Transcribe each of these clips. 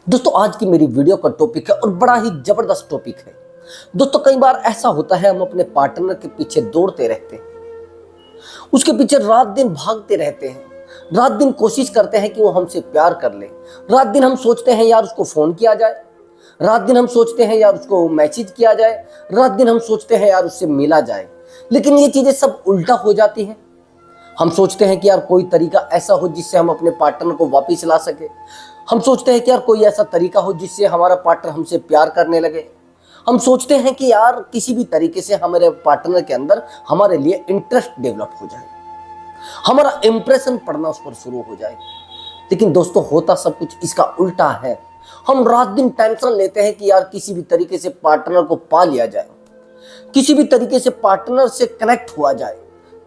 दोस्तों आज की मेरी वीडियो का टॉपिक है और बड़ा ही जबरदस्त टॉपिक है। दोस्तों कई बार ऐसा होता है हम अपने पार्टनर के पीछे दौड़ते रहते हैं, उसके पीछे रात दिन भागते रहते हैं, रात दिन कोशिश करते हैं कि वो हमसे प्यार कर ले, रात दिन हम सोचते हैं यार उसको फोन किया जाए, रात दिन हम सोचते हैं यार उसको मैसेज किया जाए, रात दिन हम सोचते हैं यार उससे मिला जाए, लेकिन ये चीजें सब उल्टा हो जाती हैं। हम सोचते हैं कि यार कोई तरीका ऐसा हो जिससे हम अपने पार्टनर को वापस ला सके। हम सोचते हैं कि यार कोई ऐसा तरीका हो जिससे हमारा पार्टनर हमसे प्यार करने लगे। हम सोचते हैं कि यार किसी भी तरीके से हमारे पार्टनर के अंदर हमारे लिए इंटरेस्ट डेवलप हो जाए, हमारा इंप्रेशन पड़ना उस पर शुरू हो जाए। लेकिन दोस्तों होता सब कुछ इसका उल्टा है। हम रात दिन टेंशन लेते हैं कि यार किसी भी तरीके से पार्टनर को पा लिया जाए, किसी भी तरीके से पार्टनर से कनेक्ट हुआ जाए,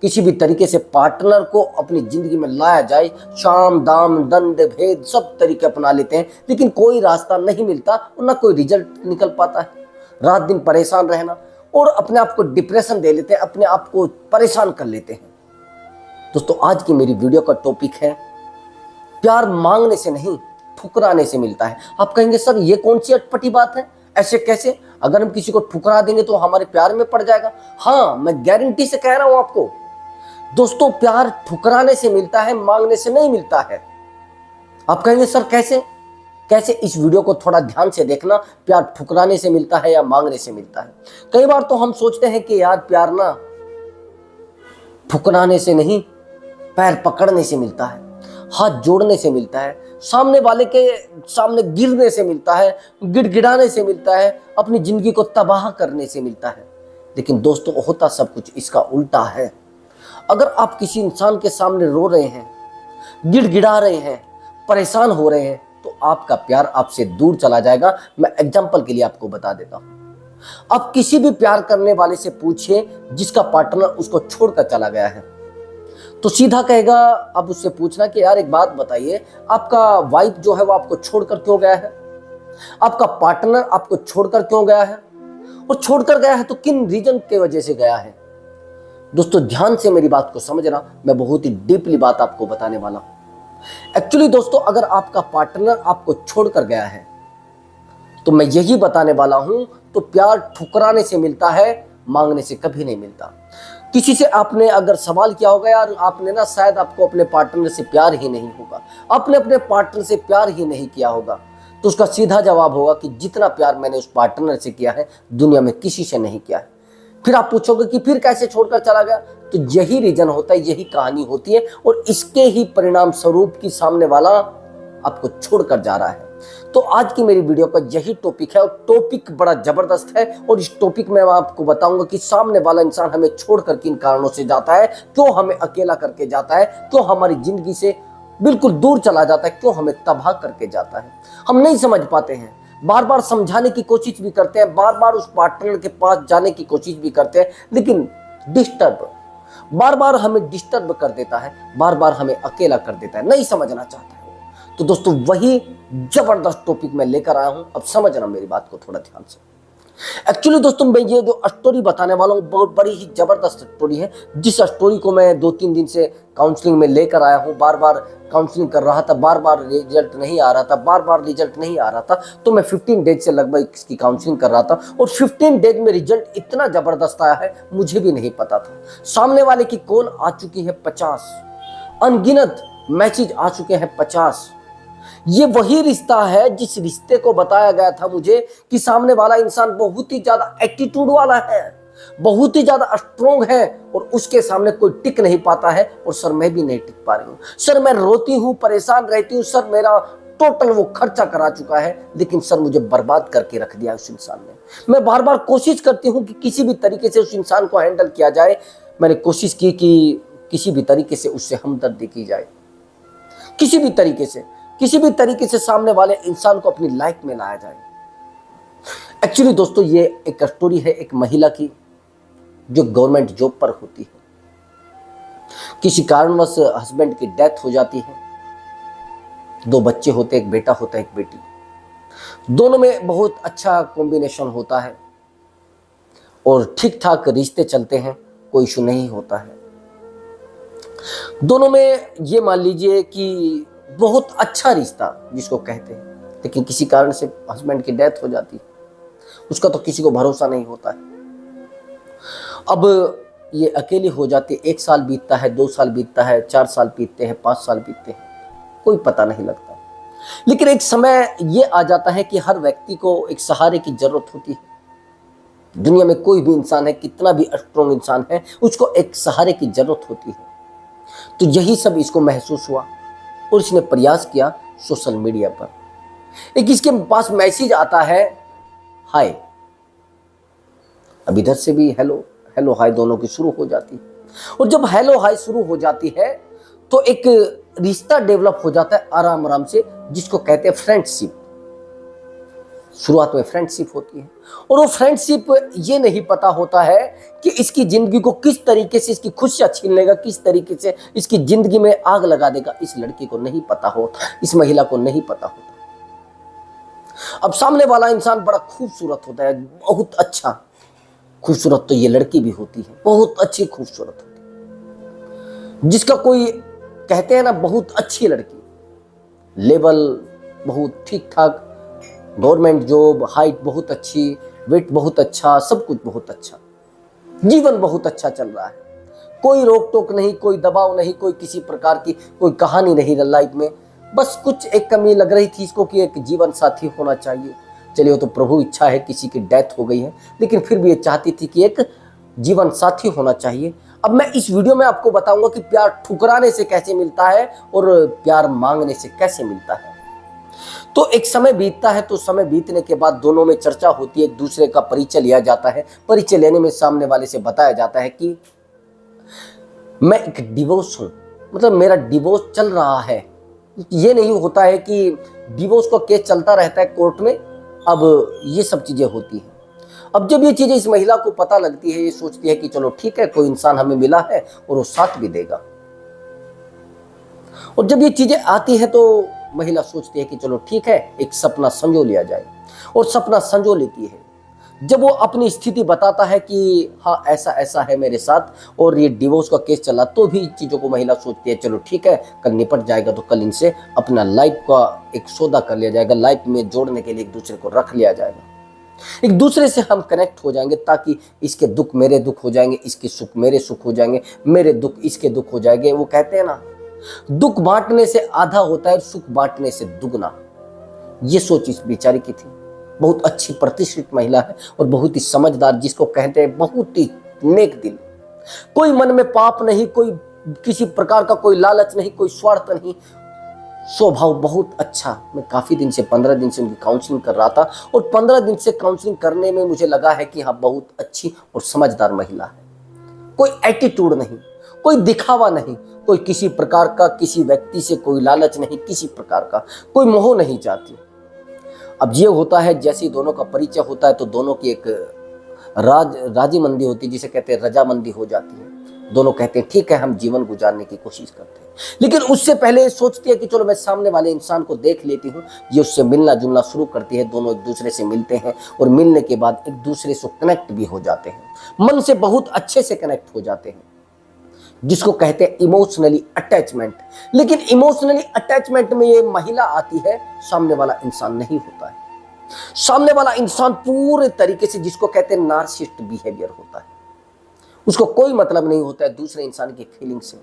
किसी भी तरीके से पार्टनर को अपनी जिंदगी में लाया जाए। शाम दाम दंड भेद सब तरीके अपना लेते हैं, लेकिन कोई रास्ता नहीं मिलता और ना कोई रिजल्ट निकल पाता है। रात दिन परेशान रहना और अपने आप को डिप्रेशन दे लेते हैं, अपने आप को परेशान कर लेते हैं। दोस्तों आज की मेरी वीडियो का टॉपिक है प्यार मांगने से नहीं ठुकराने से मिलता है। आप कहेंगे सर ये कौन सी अटपटी बात है, ऐसे कैसे? अगर हम किसी को ठुकरा देंगे तो हमारे प्यार में पड़ जाएगा? हाँ, मैं गारंटी से कह रहा हूं आपको। दोस्तों प्यार ठुकराने से मिलता है, मांगने से नहीं मिलता है। आप कहेंगे सर कैसे कैसे? इस वीडियो को थोड़ा ध्यान से देखना। प्यार ठुकराने से मिलता है या मांगने से मिलता है? कई बार तो हम सोचते हैं कि यार प्यार ना ठुकराने से नहीं, पैर पकड़ने से मिलता है, हाथ जोड़ने से मिलता है, सामने वाले के सामने गिरने से मिलता है, गिड़गिड़ाने से मिलता है, अपनी जिंदगी को तबाह करने से मिलता है। लेकिन दोस्तों होता सब कुछ इसका उल्टा है। अगर आप किसी इंसान के सामने रो रहे हैं, गिड़गिड़ा रहे हैं, परेशान हो रहे हैं, तो आपका प्यार आपसे दूर चला जाएगा। मैं एग्जांपल के लिए आपको बता देता हूं। आप किसी भी प्यार करने वाले से पूछिए जिसका पार्टनर उसको छोड़कर चला गया है, तो सीधा कहेगा, आप उससे पूछना कि यार एक बात बताइए, आपका वाइफ जो है वो आपको छोड़कर क्यों गया है? आपका पार्टनर आपको छोड़कर क्यों गया है? और छोड़कर गया है तो किन रीजन के वजह से गया है? दोस्तों ध्यान से मेरी बात को समझना, मैं बहुत ही डीपली बात आपको बताने वाला हूं। एक्चुअली दोस्तों अगर आपका पार्टनर आपको छोड़कर गया है तो मैं यही बताने वाला हूं, तो प्यार ठुकराने से मिलता है, मांगने से कभी नहीं मिलता। किसी से आपने अगर सवाल किया होगा, यार आपने ना शायद आपको अपने पार्टनर से प्यार ही नहीं होगा, आपने अपने पार्टनर से प्यार ही नहीं किया होगा, तो उसका सीधा जवाब होगा कि जितना प्यार मैंने उस पार्टनर से किया है दुनिया में किसी से नहीं किया है। फिर आप पूछोगे कि फिर कैसे छोड़कर चला गया? तो यही रीजन होता है, यही कहानी होती है, और इसके ही परिणाम स्वरूप की सामने वाला आपको छोड़कर जा रहा है। तो आज की मेरी वीडियो का यही टॉपिक है और टॉपिक बड़ा जबरदस्त है। और इस टॉपिक में मैं आपको बताऊंगा कि सामने वाला इंसान हमें छोड़कर किन कारणों से जाता है, क्यों हमें अकेला करके जाता है, क्यों हमारी जिंदगी से बिल्कुल दूर चला जाता है, क्यों हमें तबाह करके जाता है। हम नहीं समझ पाते हैं, बार बार समझाने की कोशिश भी करते हैं, बार बार उस पार्टनर के पास जाने की कोशिश भी करते हैं, लेकिन बार बार हमें डिस्टर्ब कर देता है, बार बार हमें अकेला कर देता है, नहीं समझना चाहता है। तो दोस्तों वही जबरदस्त टॉपिक मैं लेकर आया हूं, अब समझना मेरी बात को थोड़ा ध्यान से। एक्चुअली दोस्तों मैं ये जो स्टोरी बताने वाला हूँ बहुत बड़ी ही जबरदस्त स्टोरी है, जिस स्टोरी को मैं 2-3 दिन से काउंसलिंग में लेकर आया हूँ। बार बार काउंसलिंग कर रहा था, बार बार रिजल्ट नहीं आ रहा था, बार बार रिजल्ट नहीं आ रहा था, तो मैं 15 डेज से लगभग इसकी काउंसलिंग कर रहा था, और 15 डेज में रिजल्ट इतना जबरदस्त आया है मुझे भी नहीं पता था। सामने वाले की कॉल आ चुकी है 50, अनगिनत मैसेज आ चुके हैं 50। ये वही रिश्ता है जिस रिश्ते को बताया गया था मुझे कि सामने वाला इंसान बहुत ही ज्यादा एटीट्यूड वाला है, बहुत ही ज्यादा स्ट्रोंग है, और उसके सामने कोई टिक नहीं पाता है। और सर मैं भी नहीं टिक पा रही हूँ, सर मैं रोती हूँ, परेशान रहती हूँ, सर मेरा टोटल वो खर्चा करा चुका है, लेकिन सर मुझे बर्बाद करके रख दिया उस इंसान ने। मैं बार बार कोशिश करती हूँ कि किसी भी तरीके से उस इंसान को हैंडल किया जाए। मैंने कोशिश की कि किसी भी तरीके से उससे हमदर्दी की जाए, किसी भी तरीके से सामने वाले इंसान को अपनी लाइफ में लाया जाए। एक्चुअली दोस्तों ये एक स्टोरी है एक महिला की जो गवर्नमेंट जॉब पर होती है, किसी कारणवश हस्बैंड की डेथ हो जाती है, 2 बच्चे होते, एक बेटा होता है एक बेटी। दोनों में बहुत अच्छा कॉम्बिनेशन होता है और ठीक ठाक रिश्ते चलते हैं, कोई इशू नहीं होता है। दोनों में ये मान लीजिए कि बहुत अच्छा रिश्ता जिसको कहते हैं, लेकिन किसी कारण से हस्बैंड की डेथ हो जाती है, उसका तो किसी को भरोसा नहीं होता है। अब ये अकेली हो जाती है, 1 साल बीतता है, 2 साल बीतता है, 4 साल बीतते हैं, 5 साल बीतते हैं, कोई पता नहीं लगता। लेकिन एक समय ये आ जाता है कि हर व्यक्ति को एक सहारे की जरूरत होती है। दुनिया में कोई भी इंसान है, कितना भी स्ट्रॉन्ग इंसान है, उसको एक सहारे की जरूरत होती है। तो यही सब इसको महसूस हुआ और इसने प्रयास किया सोशल मीडिया पर। एक इसके पास मैसेज आता है, हाय। अब इधर से भी हेलो हेलो हाय दोनों की शुरू हो जाती है। और जब हेलो हाय शुरू हो जाती है तो एक रिश्ता डेवलप हो जाता है आराम आराम से, जिसको कहते हैं फ्रेंडशिप। शुरुआत में फ्रेंडशिप होती है और वो फ्रेंडशिप ये नहीं पता होता है कि इसकी जिंदगी को किस तरीके से, इसकी खुशियां छीन लेगा, किस तरीके से इसकी जिंदगी में आग लगा देगा। इस लड़की को नहीं पता होता, इस महिला को नहीं पता होता। अब सामने वाला इंसान बड़ा खूबसूरत होता है, बहुत अच्छा खूबसूरत, तो ये लड़की भी होती है बहुत अच्छी खूबसूरत होती है, जिसका कोई कहते हैं ना बहुत अच्छी लड़की, लेवल बहुत ठीक ठाक, गवर्नमेंट जॉब, हाइट बहुत अच्छी, वेट बहुत अच्छा, सब कुछ बहुत अच्छा, जीवन बहुत अच्छा चल रहा है, कोई रोक टोक नहीं, कोई दबाव नहीं, कोई किसी प्रकार की कोई कहानी नहीं लाइफ में। बस कुछ एक कमी लग रही थी इसको कि एक जीवन साथी होना चाहिए। चलिए वो तो प्रभु इच्छा है, किसी की डेथ हो गई है, लेकिन फिर भी ये चाहती थी कि एक जीवन साथी होना चाहिए। अब मैं इस वीडियो में आपको बताऊंगा कि प्यार ठुकराने से कैसे मिलता है और प्यार मांगने से कैसे मिलता है। तो एक समय बीतता है, तो समय बीतने के बाद दोनों में चर्चा होती है, एक दूसरे का परिचय लिया जाता है। परिचय लेने में सामने वाले से बताया जाता है कि मैं एक डिवोर्स हूं, मतलब मेरा डिवोर्स चल रहा है। ये नहीं होता है कि डिवोर्स का केस चलता रहता है कोर्ट में, अब ये सब चीजें होती हैं। अब जब ये चीजें इस महिला को पता लगती है, ये सोचती है कि चलो ठीक है, कोई इंसान हमें मिला है और वो साथ भी देगा। और जब ये चीजें आती है तो महिला सोचती है कि चलो ठीक है, एक सपना संजो लिया जाए, और सपना संजो लेती है। जब वो अपनी स्थिति बताता है कि हाँ ऐसा ऐसा है मेरे साथ और ये डिवोर्स का केस चला, तो भी चीज़ों को महिला सोचती है चलो ठीक है, कल निपट जाएगा, तो कल इनसे अपना लाइफ का एक सौदा कर लिया जाएगा, लाइफ में जोड़ने के लिए एक दूसरे को रख लिया जाएगा, एक दूसरे से हम कनेक्ट हो जाएंगे, ताकि इसके दुख मेरे दुख हो जाएंगे, इसके सुख मेरे सुख हो जाएंगे, मेरे दुख इसके दुख हो जाएंगे। वो कहते हैं ना, दुख बांटने से आधा होता है, सुख बांटने से दुगना। ये सोच इस बेचारी की थी। बहुत अच्छी प्रतिष्ठित महिला है और बहुत ही समझदार, जिसको कहते हैं बहुत ही नेक दिल, कोई मन में पाप नहीं, कोई किसी प्रकार का कोई लालच नहीं, कोई स्वार्थ नहीं, स्वभाव बहुत अच्छा। मैं काफी दिन से 15 दिन से उनकी काउंसलिंग कर रहा था और 15 दिन से काउंसलिंग करने में मुझे लगा है कि हाँ बहुत अच्छी और समझदार महिला है। कोई एटीट्यूड नहीं, कोई दिखावा नहीं, कोई किसी प्रकार का किसी व्यक्ति से कोई लालच नहीं, किसी प्रकार का कोई मोह नहीं चाहती। अब ये होता है, जैसे दोनों का परिचय होता है तो दोनों की एक राजीमंदी होती है, जिसे कहते हैं रजामंदी हो जाती है। दोनों कहते हैं ठीक है, हम जीवन गुजारने की कोशिश करते हैं, लेकिन उससे पहले सोचती है कि चलो मैं सामने वाले इंसान को देख लेती हूँ। ये उससे मिलना जुलना शुरू करती है, दोनों एक दूसरे से मिलते हैं और मिलने के बाद एक दूसरे से कनेक्ट भी हो जाते हैं, मन से बहुत अच्छे से कनेक्ट हो जाते हैं, जिसको कहते हैं इमोशनली अटैचमेंट। लेकिन इमोशनली अटैचमेंट में ये महिला आती है, सामने वाला इंसान नहीं होता है। सामने वाला इंसान पूरे तरीके से, जिसको कहते हैं नार्सिसिस्ट बिहेवियर होता है। उसको कोई मतलब नहीं होता है दूसरे इंसान की फीलिंग से,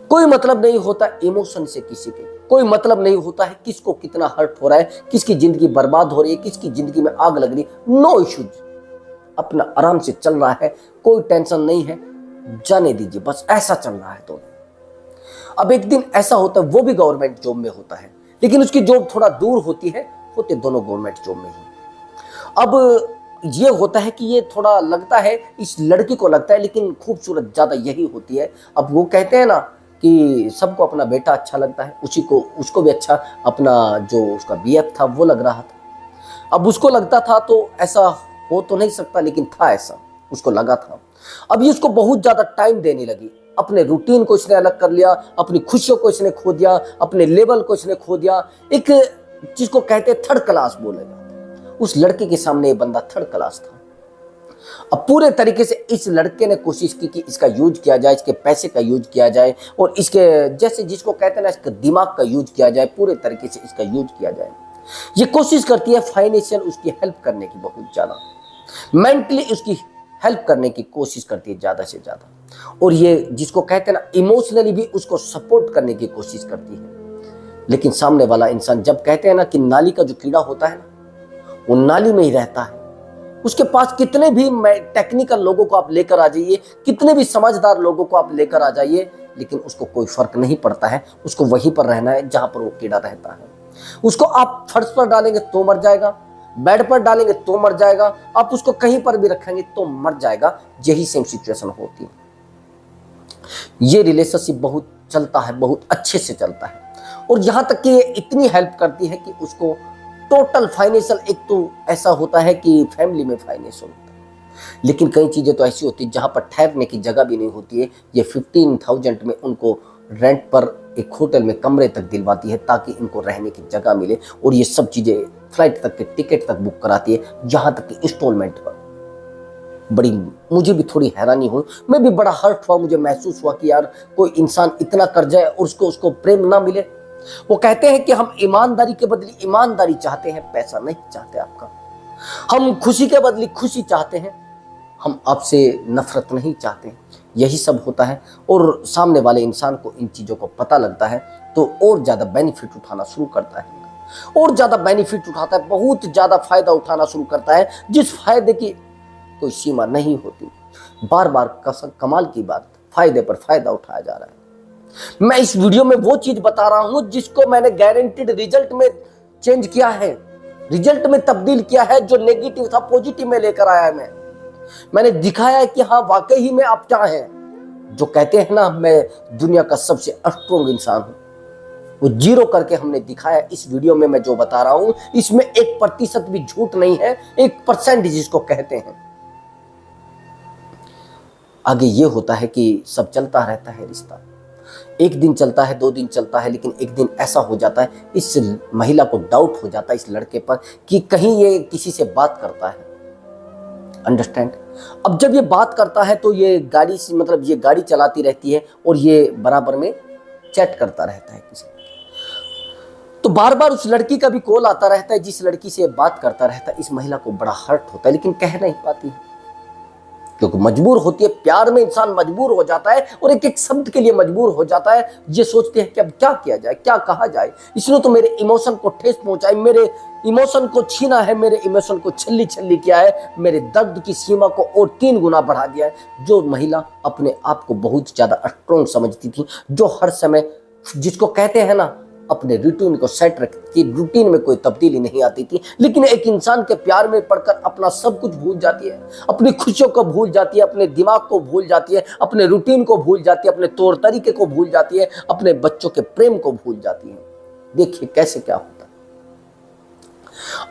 कोई मतलब नहीं होता इमोशन से, किसी के कोई मतलब नहीं होता है किसको कितना हर्ट हो रहा है, किसकी जिंदगी बर्बाद हो रही है, किसकी जिंदगी में आग लग रही है। नो इश्यूज, अपना आराम से चल रहा है, कोई टेंशन नहीं है, जाने दीजिए, बस ऐसा चल रहा है। तो अब एक दिन ऐसा होता है, वो भी गवर्नमेंट जॉब में होता है, लेकिन उसकी जॉब थोड़ा दूर होती है, होते दोनों गवर्नमेंट जॉब में ही। अब ये होता है कि ये थोड़ा लगता है, इस लड़की को लगता है, लेकिन खूबसूरत ज्यादा यही होती है। अब वो कहते हैं ना कि सबको अपना बेटा अच्छा लगता है, उसको भी अच्छा अपना जो उसका बीएफ था वो लग रहा था। अब उसको लगता था, तो ऐसा हो तो नहीं सकता, लेकिन था ऐसा, उसको लगा था। अब ये उसको बहुत ज्यादा टाइम देने लगी, अपने रूटीन को इसने अलग कर लिया, अपनी खुशियों को इसने खो दिया, अपने लेवल को इसने खो दिया। एक जिसको कहते हैं थर्ड क्लास बोलेगा, उस लड़के के सामने ये बंदा थर्ड क्लास था। अब पूरे तरीके से इस लड़के ने कोशिश की कि इसका यूज किया जाए, इसके पैसे का यूज किया जाए और इसके जैसे जिसको कहते हैं ना, इसके दिमाग का यूज किया जाए, पूरे तरीके से इसका यूज किया जाए। ये कोशिश करती है फाइनेंशियल उसकी हेल्प करने की बहुत ज़्यादा, मेंटली उसकी हेल्प करने की कोशिश करती है ज़्यादा से ज़्यादा, और ये जिसको कहते हैं ना इमोशनली भी उसको सपोर्ट करने की कोशिश करती है। लेकिन सामने वाला इंसान, जब कहते हैं ना कि नाली का जो कीड़ा होता है ना वो नाली में ही रहता है, उसके पास कितने भी टेक्निकल लोगों को आप लेकर आ जाइए, कितने भी समझदार लोगों को आप लेकर आ जाइए, लेकिन उसको कोई फर्क नहीं पड़ता है, उसको वहीं पर रहना है जहां पर वो कीड़ा रहता है। उसको आप फर्श पर डालेंगे तो मर जाएगा, बेड पर डालेंगे तो मर जाएगा, आप उसको कहीं पर भी रखेंगे तो मर जाएगा। यही सेम सिचुएशन होती है। ये रिलेशनशिप बहुत चलता है, बहुत अच्छे से चलता है, और यहां तक कि ये इतनी हेल्प करती है कि उसको टोटल फाइनेंशियल, एक तो ऐसा होता है कि फैमिली में फाइनेंशियल होता है, लेकिन कई चीज़ें तो ऐसी होती है जहाँ पर ठहरने की जगह भी नहीं होती है। ये 15,000 में उनको रेंट पर एक होटल में कमरे तक दिलवाती है ताकि इनको रहने की जगह मिले, और ये सब चीज़ें फ्लाइट तक के टिकट तक बुक कराती है, यहाँ तक कि इंस्टॉलमेंट पर। बड़ी मुझे भी थोड़ी हैरानी हुई, मैं भी बड़ा हर्ट हुआ, मुझे महसूस हुआ कि यार कोई इंसान इतना कर जाए और उसको प्रेम ना मिले। वो कहते हैं कि हम ईमानदारी के बदले ईमानदारी चाहते हैं, पैसा नहीं चाहते आपका। हम खुशी के बदले खुशी चाहते हैं, हम आपसे नफरत नहीं चाहते। यही सब होता है, और सामने वाले इंसान को इन चीज़ों को पता लगता है तो और ज़्यादा बेनिफिट उठाना शुरू करता है, और ज़्यादा बेनिफिट उठाता है, बहुत ज़्यादा फायदा उठाना शुरू करता है, जिस फायदे की कोई सीमा नहीं होती। बार बार कमाल की बात, फायदे पर फायदा उठाया जा रहा है। मैं इस वीडियो में वो चीज बता रहा हूं जिसको मैंने गारंटीड रिजल्ट में चेंज किया है, रिजल्ट में तब्दील किया है। जो नेगेटिव था पॉजिटिव में लेकर आया है। मैंने दिखाया है कि हाँ वाकई ही में आप क्या हैं। जो कहते हैं ना मैं दुनिया का सबसे स्ट्रॉन्ग इंसान हूं, वो जीरो करके हमने दिखाया। इस वीडियो में मैं जो बता रहा हूं इसमें 1% भी झूठ नहीं है, 1% जिसको कहते हैं। आगे ये होता है कि सब चलता रहता है रिश्ता, एक दिन चलता है, 2 दिन चलता है, लेकिन एक दिन ऐसा हो जाता है, इस महिला को डाउट हो जाता है इस लड़के पर कि कहीं ये किसी से बात करता है। अंडरस्टैंड। अब जब ये बात करता है तो ये गाड़ी से, मतलब ये गाड़ी चलाती रहती है और ये बराबर में चैट करता रहता है किसी, तो बार बार उस लड़की का भी कॉल आता रहता है जिस लड़की से बात करता रहता है। इस महिला को बड़ा हर्ट होता है, लेकिन कह नहीं पाती है क्योंकि मजबूर होती है। प्यार में इंसान मजबूर हो जाता है और एक एक शब्द के लिए मजबूर हो जाता है। ये सोचते हैं कि अब क्या किया जाए, क्या कहा जाए, इसने तो मेरे इमोशन को ठेस पहुंचाई, मेरे इमोशन को छीना है, मेरे इमोशन को छल्ली छल्ली किया है, मेरे दर्द की सीमा को और 3 गुना बढ़ा दिया है। जो महिला अपने आप को बहुत ज्यादा स्ट्रॉन्ग समझती थी, जो हर समय जिसको कहते हैं ना अपने रूटीन को सेट रखती, रूटीन में कोई तब्दीली नहीं आती थी, लेकिन एक इंसान के प्यार में पड़कर अपना सब कुछ भूल जाती है, अपनी खुशियों को भूल जाती है, अपने दिमाग को भूल जाती है, अपने रूटीन को भूल जाती है, अपने तौर तरीके को भूल जाती है, अपने बच्चों के प्रेम को भूल जाती है। देखिए कैसे क्या होता है।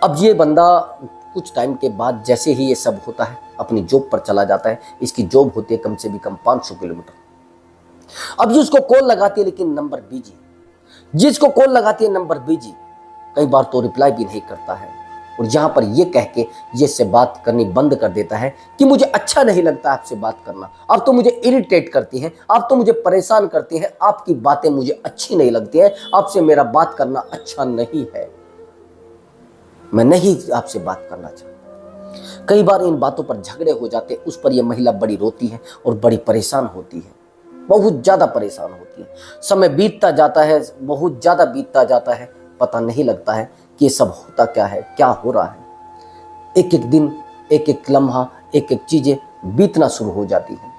अब ये बंदा कुछ टाइम के बाद जैसे ही ये सब होता है अपनी जॉब पर चला जाता है। इसकी जॉब होती है कम से भी कम 500 किलोमीटर। अब ये उसको कॉल लगाती है लेकिन नंबर बिजी, जिसको कॉल लगाती है नंबर बिजी, कई बार तो रिप्लाई भी नहीं करता है, और जहां पर ये कह के ये से बात करनी बंद कर देता है कि मुझे अच्छा नहीं लगता आपसे बात करना, आप तो मुझे इरिटेट करती हैं, आप तो मुझे परेशान करती हैं, आपकी बातें मुझे अच्छी नहीं लगती हैं, आपसे मेरा बात करना अच्छा नहीं है, मैं नहीं आपसे बात करना चाहता। कई बार इन बातों पर झगड़े हो जाते, उस पर यह महिला बड़ी रोती है और बड़ी परेशान होती है, बहुत ज्यादा परेशान होती है। समय बीतता जाता है, बहुत ज्यादा बीतता जाता है, पता नहीं लगता है कि ये सब होता क्या है, क्या हो रहा है। एक एक दिन, एक एक लम्हा, एक एक चीजें बीतना शुरू हो जाती है।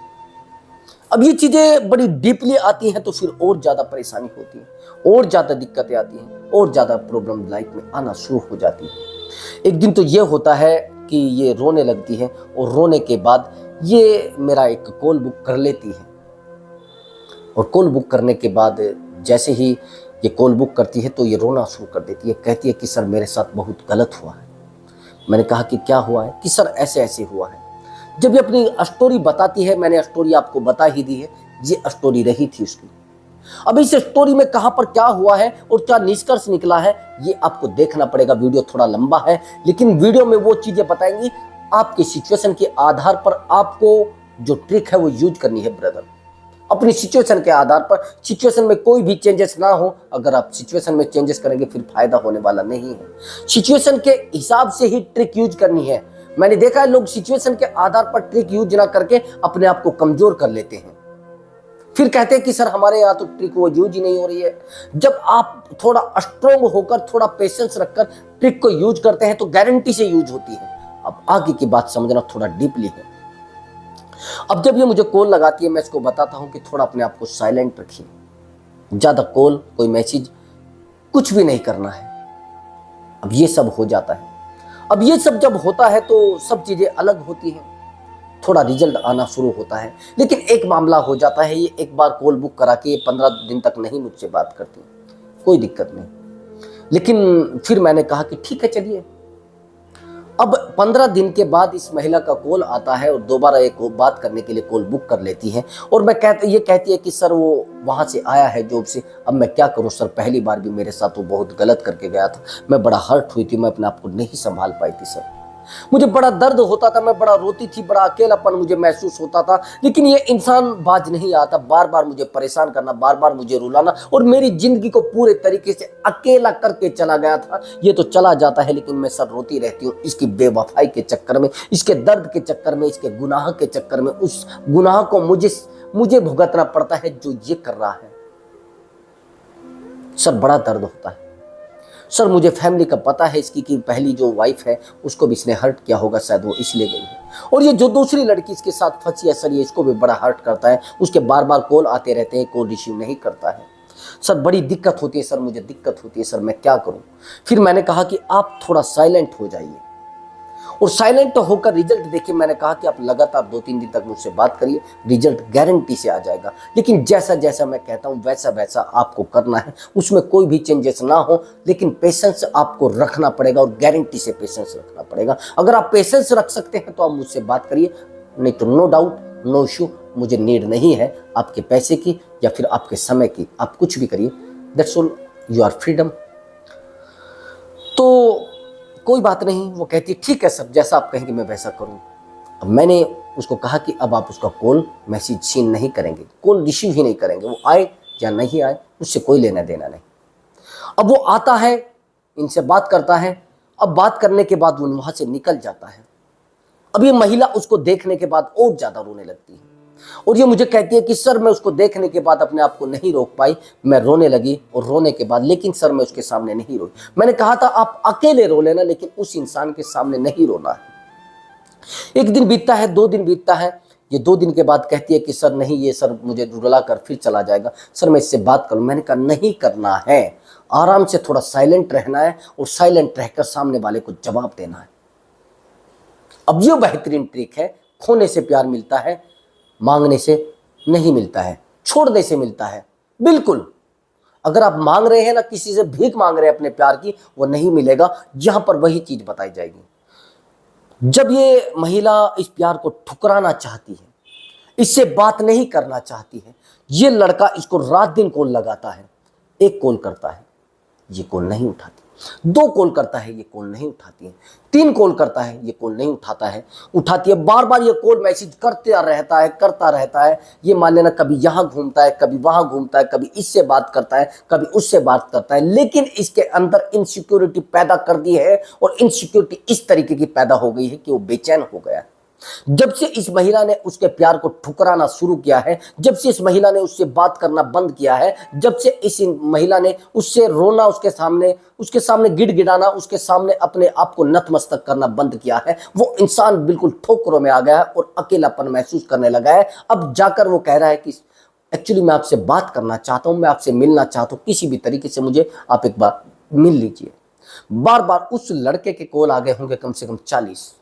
अब ये चीजें बड़ी डीपली आती हैं तो फिर और ज्यादा परेशानी होती है, और ज्यादा दिक्कतें आती हैं, और ज्यादा प्रॉब्लम लाइफ में आना शुरू हो जाती है। एक दिन तो ये होता है कि ये रोने लगती है, और रोने के बाद ये मेरा एक कॉल बुक कर लेती है, और कॉल बुक करने के बाद जैसे ही ये कॉल बुक करती है तो ये रोना शुरू कर देती है। कहती है कि सर मेरे साथ बहुत गलत हुआ है। मैंने कहा कि क्या हुआ है? कि सर ऐसे ऐसे हुआ है। जब ये अपनी स्टोरी बताती है, मैंने स्टोरी आपको बता ही दी है, ये स्टोरी रही थी उसकी। अब इस स्टोरी में कहां पर क्या हुआ है और क्या निष्कर्ष निकला है ये आपको देखना पड़ेगा। वीडियो थोड़ा लंबा है, लेकिन वीडियो में वो चीजें बताएंगी आपकी सिचुएशन के आधार पर आपको जो ट्रिक है वो यूज करनी है ब्रदर। अपनी सिचुएशन के आधार पर, सिचुएशन में कोई भी चेंजेस ना हो। अगर आप सिचुएशन में चेंजेस करेंगे फिर फायदा होने वाला नहीं है। सिचुएशन के हिसाब से ही ट्रिक यूज करनी है। मैंने देखा है लोग सिचुएशन के आधार पर ट्रिक यूज ना करके अपने आप को कमजोर कर लेते हैं, फिर कहते हैं कि सर हमारे यहाँ तो ट्रिक वो यूज ही नहीं हो रही है। जब आप थोड़ा स्ट्रोंग होकर, थोड़ा पेशेंस रखकर ट्रिक को यूज करते हैं तो गारंटी से यूज होती है। अब आगे की बात समझना थोड़ा डीपली है। अब जब ये मुझे कॉल लगाती है, मैं इसको बताता हूं कि थोड़ा अपने आप को साइलेंट रखिए, ज्यादा कॉल, कोई मैसेज, कुछ भी नहीं करना है। अब ये सब हो जाता है। अब ये सब जब होता है तो सब चीजें अलग होती हैं, थोड़ा रिजल्ट आना शुरू होता है। लेकिन एक मामला हो जाता है, ये एक बार कॉल बुक करा के 15 दिन तक नहीं मुझसे बात करती, कोई दिक्कत नहीं। लेकिन फिर मैंने कहा कि ठीक है चलिए। अब 15 दिन के बाद इस महिला का कॉल आता है और दोबारा एक बात करने के लिए कॉल बुक कर लेती है। और मैं ये कहती है कि सर वो वहाँ से आया है जॉब से, अब मैं क्या करूँ सर, पहली बार भी मेरे साथ वो बहुत गलत करके गया था, मैं बड़ा हर्ट हुई थी, मैं अपने आप को नहीं संभाल पाई थी सर, मुझे बड़ा दर्द होता था, मैं बड़ा रोती थी, बड़ा अकेलापन मुझे महसूस होता था। लेकिन ये इंसान बाज नहीं आता, बार बार मुझे परेशान करना, बार बार मुझे रुलाना, और मेरी जिंदगी को पूरे तरीके से अकेला करके चला गया था। ये तो चला जाता है लेकिन मैं सर रोती रहती हूँ, इसकी बेवफाई के चक्कर में, इसके दर्द के चक्कर में, इसके गुनाह के चक्कर में। उस गुनाह को मुझे भुगतना पड़ता है जो ये कर रहा है। सर बड़ा दर्द होता है सर, मुझे फैमिली का पता है इसकी कि पहली जो वाइफ है उसको भी इसने हर्ट किया होगा, शायद वो इसलिए गई है। और ये जो दूसरी लड़की इसके साथ फंसी है सर, ये इसको भी बड़ा हर्ट करता है, उसके बार बार कॉल आते रहते हैं, कॉल रिसीव नहीं करता है सर, बड़ी दिक्कत होती है सर, मुझे दिक्कत होती है सर, मैं क्या करूं। फिर मैंने कहा कि आप थोड़ा साइलेंट हो जाइए और साइलेंट होकर रिजल्ट देखिए। मैंने कहा कि आप लगातार 2-3 दिन तक मुझसे बात करिए, रिजल्ट गारंटी से आ जाएगा। लेकिन जैसा जैसा मैं कहता हूं वैसा वैसा आपको करना है, उसमें कोई भी चेंजेस ना हो, लेकिन पेशेंस आपको रखना पड़ेगा और गारंटी से पेशेंस रखना पड़ेगा। अगर आप पेशेंस रख सकते हैं तो आप मुझसे बात करिए, नहीं तो नो डाउट, नो इश्यू, मुझे नीड नहीं है आपके पैसे की या फिर आपके समय की, आप कुछ भी करिए, that's all, you are freedom. तो कोई बात नहीं, वो कहती है ठीक है सर, जैसा आप कहेंगे मैं वैसा करूँ। अब मैंने उसको कहा कि अब आप उसका कॉल मैसेज सीन नहीं करेंगे, कॉल रिसीव ही नहीं करेंगे, वो आए या नहीं आए उससे कोई लेना देना नहीं। अब वो आता है, इनसे बात करता है, अब बात करने के बाद वो वहाँ से निकल जाता है। अब ये महिला उसको देखने के बाद और ज़्यादा रोने लगती है और ये मुझे कहती है कि सर मैं उसको देखने के बाद अपने आप को नहीं रोक पाई, मैं रोने लगी और रोने के बाद, लेकिन सर मैं उसके सामने नहीं रोई। मैंने कहा था आप अकेले रो लेना, लेकिन उस इंसान के सामने नहीं रोना है। एक दिन बीतता है, 2 दिन बीतता है, ये 2 दिन के बाद कहती है कि सर नहीं, ये सर मुझे रुला कर फिर चला जाएगा, सर मैं इससे बात करूं। मैंने कहा नहीं करना है, आराम से थोड़ा साइलेंट रहना है और साइलेंट रहकर सामने वाले को जवाब देना है। अब ये बेहतरीन ट्रिक है, खोने से प्यार मिलता है, मांगने से नहीं मिलता है, छोड़ने से मिलता है। बिल्कुल, अगर आप मांग रहे हैं ना, किसी से भीख मांग रहे हैं अपने प्यार की, वो नहीं मिलेगा। यहां पर वही चीज बताई जाएगी। जब ये महिला इस प्यार को ठुकराना चाहती है, इससे बात नहीं करना चाहती है, ये लड़का इसको रात दिन कॉल लगाता है, एक कॉल करता है, ये कॉल नहीं उठाती, 2 कॉल करता है, ये कॉल नहीं उठाती है, 3 कॉल करता है, ये कॉल नहीं उठाती है, बार बार ये कॉल मैसेज करता रहता है। ये मान लेना कभी यहाँ घूमता है, कभी वहां घूमता है, कभी इससे बात करता है, कभी उससे बात करता है, लेकिन इसके अंदर इनसिक्योरिटी पैदा कर दी है और इनसिक्योरिटी इस तरीके की पैदा हो गई है कि वो बेचैन हो गया है। जब से इस महिला ने उसके प्यार को ठुकराना शुरू किया है, जब से इस महिला ने उससे बात करना बंद किया है, जब से इस महिला ने उससे रोना, उसके सामने गिड़गिड़ाना, उसके सामने अपने आप को नतमस्तक करना बंद किया है, वो इंसान बिल्कुल ठोकरों में आ गया है और अकेलापन महसूस करने लगा है। अब जाकर वो कह रहा है कि एक्चुअली मैं आपसे बात करना चाहता हूं, मैं आपसे मिलना चाहता हूं, किसी भी तरीके से मुझे आप एक बार मिल लीजिए। बार बार उस लड़के के कॉल आ गए होंगे कम से कम 40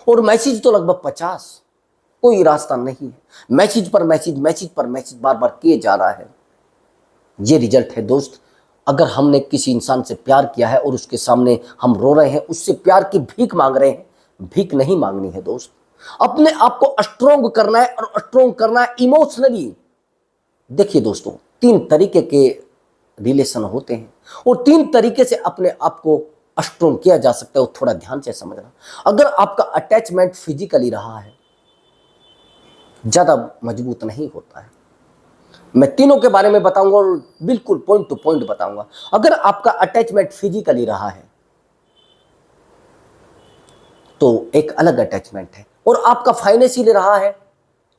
और मैसेज तो लगभग 50। कोई रास्ता नहीं है, मैसेज पर मैसेज बार बार किए जा रहा है। ये रिजल्ट है दोस्त। अगर हमने किसी इंसान से प्यार किया है और उसके सामने हम रो रहे हैं, उससे प्यार की भीख मांग रहे हैं, भीख नहीं मांगनी है दोस्त। अपने आप को स्ट्रोंग करना है और स्ट्रोंग करना है इमोशनली। देखिए दोस्तों, 3 तरीके के रिलेशन होते हैं और 3 तरीके से अपने आप को स्ट्रोंग किया जा सकता है, वो थोड़ा ध्यान से समझना। अगर आपका अटैचमेंट फिजिकली रहा है, ज्यादा मजबूत नहीं होता है, मैं तीनों के बारे में बताऊंगा और बिल्कुल पॉइंट टू पॉइंट बताऊंगा। अगर आपका अटैचमेंट फिजिकली रहा है तो एक अलग अटैचमेंट है, और आपका फाइनेंशियली रहा है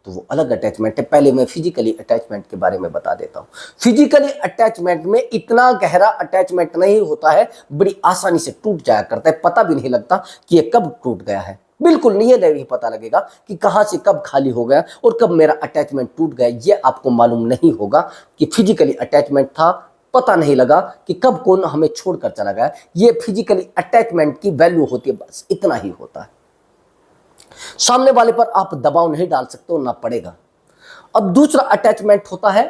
तो वो अलग अटैचमेंट है। पहले मैं फिजिकली अटैचमेंट के बारे में बता देता हूं। फिजिकली अटैचमेंट में इतना गहरा अटैचमेंट नहीं होता है, बड़ी आसानी से टूट जाया करता है, पता भी नहीं लगता कि ये कब टूट गया है। बिल्कुल नहीं, ये नहीं पता लगेगा कि कहां से कब खाली हो गया और कब मेरा अटैचमेंट टूट गया। ये आपको मालूम नहीं होगा कि फिजिकली अटैचमेंट था, पता नहीं लगा कि कब कौन हमें छोड़कर चला गया। ये फिजिकली अटैचमेंट की वैल्यू होती है, बस इतना ही होता है। सामने वाले पर आप दबाव नहीं डाल सकते हो, ना पड़ेगा। अब दूसरा अटैचमेंट होता है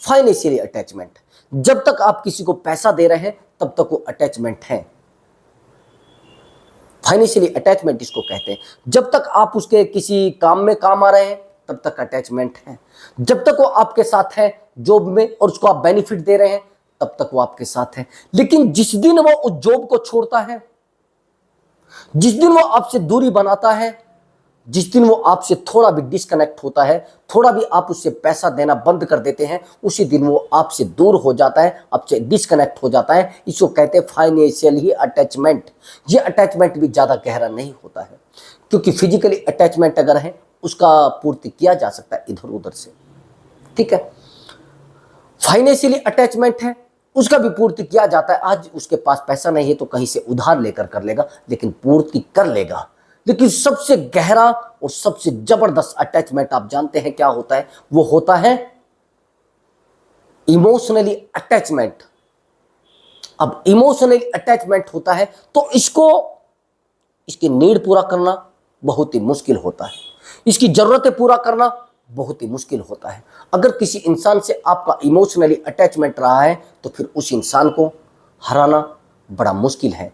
फाइनेंशियली अटैचमेंट। जब तक आप किसी को पैसा दे रहे हैं तब तक वो अटैचमेंट है। फाइनेंशियली अटैचमेंट इसको कहते हैं। जब तक आप उसके किसी काम में काम आ रहे हैं तब तक अटैचमेंट है। जब तक वो आपके साथ है जॉब में और उसको आप बेनिफिट दे रहे हैं तब तक वो आपके साथ है। लेकिन जिस दिन वो उस जॉब को छोड़ता है, जिस दिन वो आपसे दूरी बनाता है, जिस दिन वो आपसे थोड़ा भी डिस्कनेक्ट होता है, थोड़ा भी आप उससे पैसा देना बंद कर देते हैं, उसी दिन वो आपसे दूर हो जाता है, आपसे डिस्कनेक्ट हो जाता है। इसको कहते हैं फाइनेंशियल ही अटैचमेंट। ये अटैचमेंट भी ज़्यादा गहरा नहीं होता है, क्योंकि फिजिकली अटैचमेंट अगर है उसका पूर्ति किया जा सकता है इधर उधर से, ठीक है। फाइनेंशियली अटैचमेंट है, उसका भी पूर्ति किया जाता है। आज उसके पास पैसा नहीं है तो कहीं से उधार लेकर कर लेगा, लेकिन पूर्ति कर लेगा। लेकिन सबसे गहरा और सबसे जबरदस्त अटैचमेंट आप जानते हैं क्या होता है? वो होता है इमोशनली अटैचमेंट। अब इमोशनली अटैचमेंट होता है तो इसकी नीड पूरा करना बहुत ही मुश्किल होता है, इसकी जरूरतें पूरा करना बहुत ही मुश्किल होता है। अगर किसी इंसान से आपका इमोशनली अटैचमेंट रहा है तो फिर उस इंसान को हराना बड़ा मुश्किल है।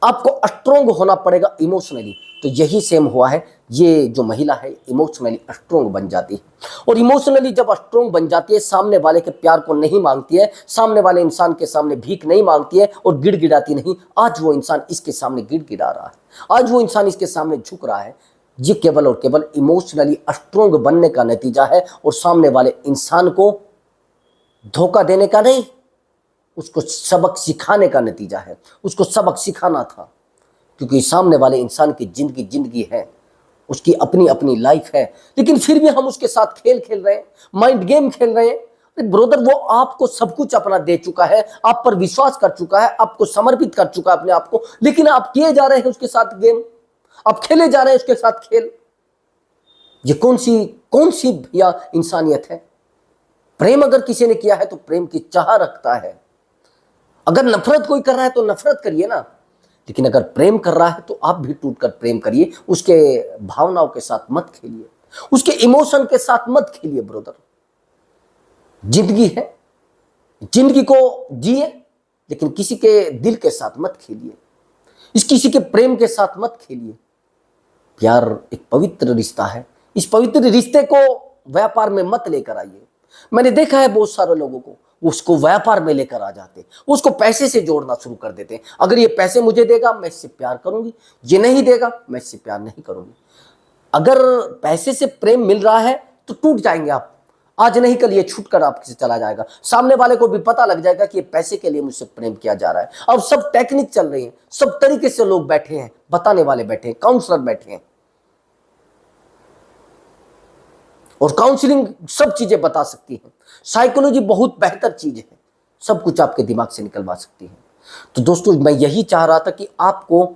आपको स्ट्रोंग होना पड़ेगा इमोशनली। तो यही सेम हुआ है, ये जो महिला है इमोशनली स्ट्रोंग बन जाती है, और इमोशनली जब स्ट्रोंग बन जाती है, सामने वाले के प्यार को नहीं मांगती है, सामने वाले इंसान के सामने भीख नहीं मांगती है और गिड़गिड़ाती नहीं। आज वो इंसान इसके सामने गिड़गिड़ा रहा है, आज वो इंसान इसके सामने झुक रहा है। ये केवल और केवल इमोशनली स्ट्रोंग बनने का नतीजा है, और सामने वाले इंसान को धोखा देने का नहीं, उसको सबक सिखाने का नतीजा है। उसको सबक सिखाना था, क्योंकि सामने वाले इंसान की जिंदगी है, उसकी अपनी अपनी लाइफ है, लेकिन फिर भी हम उसके साथ खेल खेल रहे हैं, माइंड गेम खेल रहे हैं। ब्रदर, वो आपको सब कुछ अपना दे चुका है, आप पर विश्वास कर चुका है, आपको समर्पित कर चुका है अपने आप को, लेकिन आप किए जा रहे हैं उसके साथ गेम, आप खेले जा रहे हैं उसके साथ खेल। ये कौन सी भैया इंसानियत है? प्रेम अगर किसी ने किया है तो प्रेम की चाह रखता है। अगर नफरत कोई कर रहा है तो नफरत करिए ना, लेकिन अगर प्रेम कर रहा है तो आप भी टूटकर प्रेम करिए। उसके भावनाओं के साथ मत खेलिए, उसके इमोशन के साथ मत खेलिए। ब्रदर, जिंदगी है, जिंदगी को जिए, लेकिन किसी के दिल के साथ मत खेलिए, किसी के प्रेम के साथ मत खेलिए। प्यार एक पवित्र रिश्ता है, इस पवित्र रिश्ते को व्यापार में मत लेकर आइए। मैंने देखा है बहुत सारे लोगों को, उसको व्यापार में लेकर आ जाते, उसको पैसे से जोड़ना शुरू कर देते हैं। अगर ये पैसे मुझे देगा मैं इससे प्यार करूंगी, ये नहीं देगा मैं इससे प्यार नहीं करूंगी। अगर पैसे से प्रेम मिल रहा है तो टूट जाएंगे आप, आज नहीं कल ये छूट कर आपसे चला जाएगा। सामने वाले को भी पता लग जाएगा कि ये पैसे के लिए मुझसे प्रेम किया जा रहा है। अब सब टेक्निक चल रही है, सब तरीके से लोग बैठे हैं, बताने वाले बैठे हैं, काउंसलर बैठे हैं, और काउंसलिंग सब चीजें बता सकती है। साइकोलॉजी बहुत बेहतर चीज है, सब कुछ आपके दिमाग से निकलवा सकती है। तो दोस्तों, मैं यही चाह रहा था कि आपको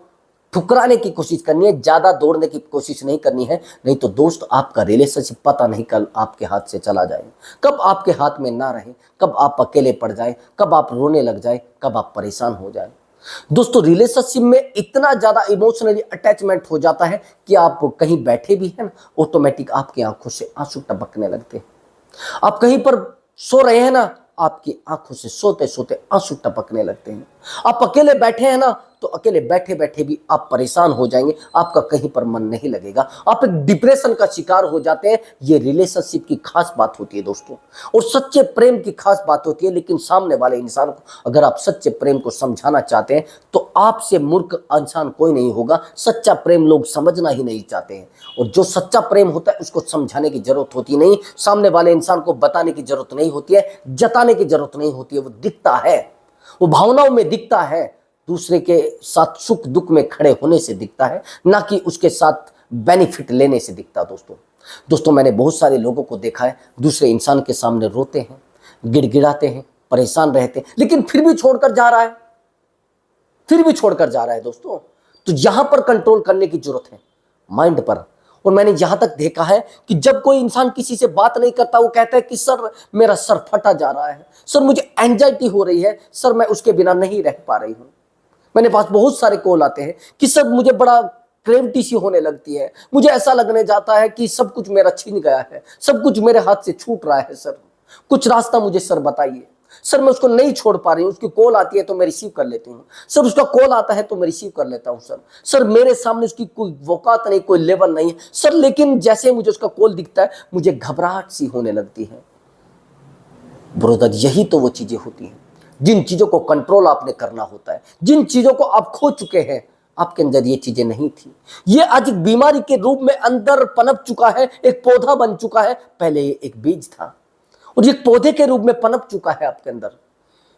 ठुकराने की कोशिश करनी है, ज्यादा दौड़ने की कोशिश नहीं करनी है। नहीं तो दोस्त, आपका रिलेशनशिप पता नहीं कल आपके हाथ से चला जाए, कब आपके हाथ में ना रहे, कब आप अकेले पड़ जाए, कब आप रोने लग जाए, कब आप परेशान हो जाए। दोस्तों, रिलेशनशिप में इतना ज्यादा इमोशनली अटैचमेंट हो जाता है कि आप कहीं बैठे भी हैं ना, ऑटोमेटिक आपकी आंखों से आंसू टपकने लगते हैं। आप कहीं पर सो रहे हैं ना, आपकी आंखों से सोते सोते आंसू टपकने लगते हैं। आप अकेले बैठे हैं ना, तो अकेले बैठे बैठे भी आप परेशान हो जाएंगे, आपका कहीं पर मन नहीं लगेगा, आप एक डिप्रेशन का शिकार हो जाते हैं। ये रिलेशनशिप की खास बात होती है दोस्तों, और सच्चे प्रेम की खास बात होती है। लेकिन सामने वाले इंसान को अगर आप सच्चे प्रेम को समझाना चाहते हैं तो आपसे मूर्ख इंसान कोई नहीं होगा। सच्चा प्रेम लोग समझना ही नहीं चाहते हैं, और जो सच्चा प्रेम होता है उसको समझाने की जरूरत होती नहीं, सामने वाले इंसान को बताने की जरूरत नहीं होती है, जताने की जरूरत नहीं होती है। वो दिखता है, वो भावनाओं में दिखता है, दूसरे के साथ सुख दुख में खड़े होने से दिखता है, ना कि उसके साथ बेनिफिट लेने से दिखता। दोस्तों मैंने बहुत सारे लोगों को देखा है, दूसरे इंसान के सामने रोते हैं, गिड़गिड़ाते हैं, परेशान रहते हैं, लेकिन फिर भी छोड़कर जा रहा है, फिर भी छोड़कर जा रहा है दोस्तों। तो यहां पर कंट्रोल करने की जरूरत है, माइंड पर। और मैंने यहां तक देखा है कि जब कोई इंसान किसी से बात नहीं करता, वो कहता है कि सर मेरा सर फटा जा रहा है, सर मुझे एंजाइटी हो रही है, सर मैं उसके बिना नहीं रह पा रही हूं। मेरे पास बहुत सारे कॉल आते हैं कि सर मुझे बड़ा क्रेविटी सी होने लगती है, मुझे ऐसा लगने जाता है कि सब कुछ मेरा छिन गया है, सब कुछ मेरे हाथ से छूट रहा है, सर कुछ रास्ता मुझे सर बताइए। सर मैं उसको नहीं छोड़ पा रही हूँ, उसकी कॉल आती है तो मैं रिसीव कर लेती हूँ, सर उसका कॉल आता है तो मैं रिसीव कर लेता हूँ, सर मेरे सामने उसकी कोई वकात नहीं, कोई लेवल नहीं है सर, लेकिन जैसे मुझे उसका कॉल दिखता है मुझे घबराहट सी होने लगती है। ब्रदर यही तो वो चीजें होती हैं जिन चीजों को कंट्रोल आपने करना होता है, जिन चीजों को आप खो चुके हैं। आपके अंदर ये चीजें नहीं थी, ये आज एक बीमारी के रूप में अंदर पनप चुका है, एक पौधा बन चुका है। पहले ये एक बीज था और ये पौधे के रूप में पनप चुका है आपके अंदर।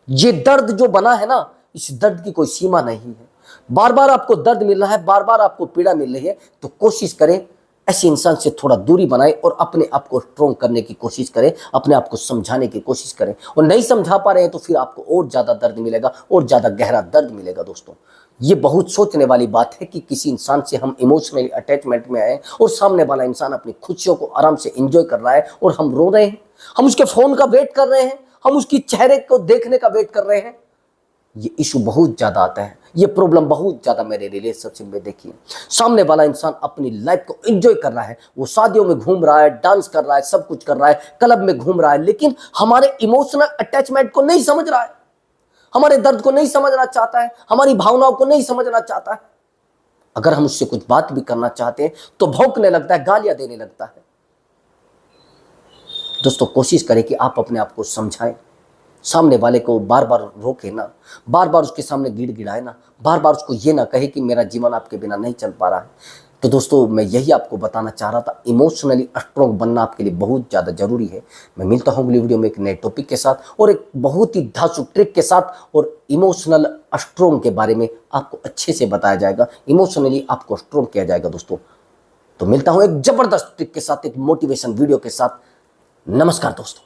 ये दर्द जो बना है ना, इस दर्द की कोई सीमा नहीं है। बार बार आपको दर्द मिल रहा है, बार बार आपको पीड़ा मिल रही है, तो कोशिश करें ऐसे इंसान से थोड़ा दूरी बनाएं और अपने आप को स्ट्रॉन्ग करने की कोशिश करें, अपने आप को समझाने की कोशिश करें। और नहीं समझा पा रहे हैं तो फिर आपको और ज्यादा दर्द मिलेगा, और ज्यादा गहरा दर्द मिलेगा। दोस्तों ये बहुत सोचने वाली बात है कि किसी इंसान से हम इमोशनली अटैचमेंट में आए और सामने वाला इंसान अपनी खुशियों को आराम से एंजॉय कर रहा है और हम रो रहे हैं, हम उसके फोन का वेट कर रहे हैं, हम उसकी चेहरे को देखने का वेट कर रहे हैं। ये इशू बहुत ज्यादा आता है, ये प्रॉब्लम बहुत ज्यादा मेरे रिलेशनशिप में देखी है। सामने वाला इंसान अपनी लाइफ को एंजॉय कर रहा है, वो शादियों में घूम रहा है, डांस कर रहा है, सब कुछ कर रहा है, क्लब में घूम रहा है, लेकिन हमारे इमोशनल अटैचमेंट को नहीं समझ रहा है, हमारे दर्द को नहीं समझना चाहता है, हमारी भावनाओं को नहीं समझना चाहता है। अगर हम उससे कुछ बात भी करना चाहते हैं तो भौंकने लगता है, गालियां देने लगता है। दोस्तों कोशिश करें कि आप अपने आप को समझाएं, सामने वाले को बार बार रोके ना, बार बार उसके सामने गिड़गिड़ाए ना, बार बार उसको ये ना कहे कि मेरा जीवन आपके बिना नहीं चल पा रहा है। तो दोस्तों मैं यही आपको बताना चाह रहा था, इमोशनली स्ट्रॉन्ग बनना आपके लिए बहुत ज़्यादा जरूरी है। मैं मिलता हूँ अगली वीडियो में एक नए टॉपिक के साथ और एक बहुत ही धांसू ट्रिक के साथ, और इमोशनल स्ट्रॉन्ग के बारे में आपको अच्छे से बताया जाएगा, इमोशनली आपको स्ट्रॉन्ग किया जाएगा। दोस्तों तो मिलता हूँ एक जबरदस्त ट्रिक के साथ, एक मोटिवेशन वीडियो के साथ। नमस्कार दोस्तों।